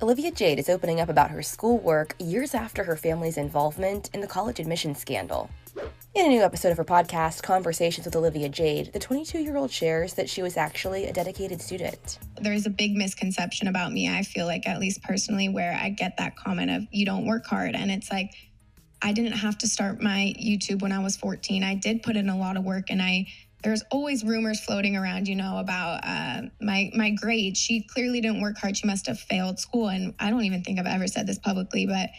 Olivia Jade is opening up about her schoolwork years after her family's involvement in the college admissions scandal. In a new episode of her podcast, Conversations with Olivia Jade, the 22-year-old shares that she was actually a dedicated student. There's a big misconception about me, I feel like, at least personally, where I get that comment of, you don't work hard. And it's like, I didn't have to start my YouTube when I was 14. I did put in a lot of work, and there's always rumors floating around, about my grades. She clearly didn't work hard. She must have failed school. And I don't even think I've ever said this publicly, but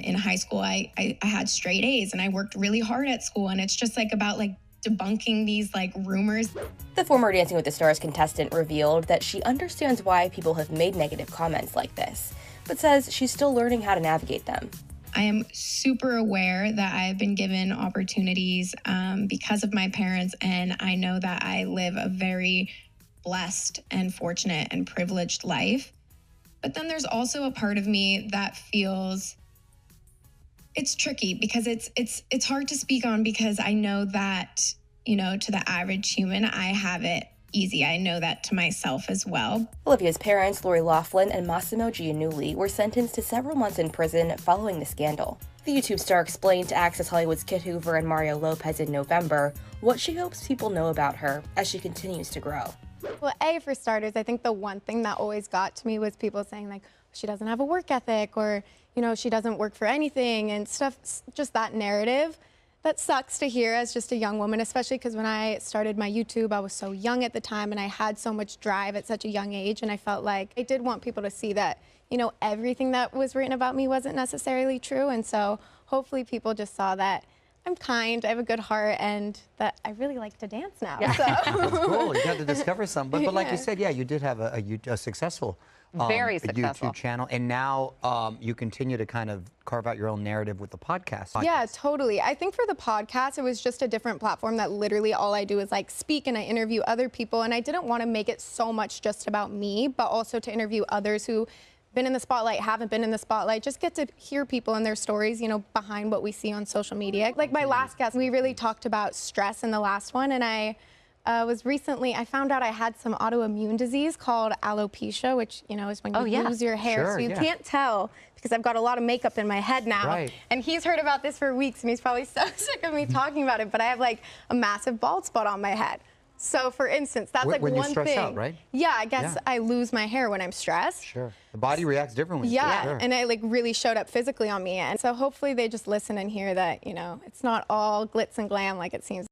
in high school, I had straight A's and I worked really hard at school. And it's just about debunking these rumors. The former Dancing with the Stars contestant revealed that she understands why people have made negative comments like this, but says she's still learning how to navigate them. I am super aware that I've been given opportunities because of my parents, and I know that I live a very blessed and fortunate and privileged life. But then there's also a part of me that feels it's tricky because it's hard to speak on, because I know that, to the average human, I have it easy. I know that to myself as well. Olivia's parents, Lori Loughlin and Massimo Giannulli, were sentenced to several months in prison following the scandal. The YouTube star explained to Access Hollywood's Kit Hoover and Mario Lopez in November what she hopes people know about her as she continues to grow. Well, for starters, I think the one thing that always got to me was people saying she doesn't have a work ethic, or, she doesn't work for anything and stuff, just that narrative. That sucks to hear as just a young woman, especially because when I started my YouTube, I was so young at the time and I had so much drive at such a young age. And I felt like I did want people to see that, everything that was written about me wasn't necessarily true. And so hopefully people just saw that I'm kind, I have a good heart, and that I really like to dance now. Yeah. So. That's cool. You got to discover something. But like you said, you did have a successful very successful YouTube channel, and now you continue to kind of carve out your own narrative with the podcast. Yeah, totally. I think for the podcast, it was just a different platform that literally all I do is speak and I interview other people, and I didn't want to make it so much just about me, but also to interview others who been in the spotlight, haven't been in the spotlight, just get to hear people and their stories, behind what we see on social media. Like my last guest, we really talked about stress in the last one, and I found out I had some autoimmune disease called alopecia, which, is when you lose your hair. Sure, so you can't tell because I've got a lot of makeup in my head now. Right. And he's heard about this for weeks, and he's probably so sick of me talking about it, but I have a massive bald spot on my head. So for instance, that's when one you stress thing. out, right? Yeah, I guess I lose my hair when I'm stressed. Sure. The body reacts differently. Yeah, Sure. and it really showed up physically on me. And so hopefully they just listen and hear that, it's not all glitz and glam like it seems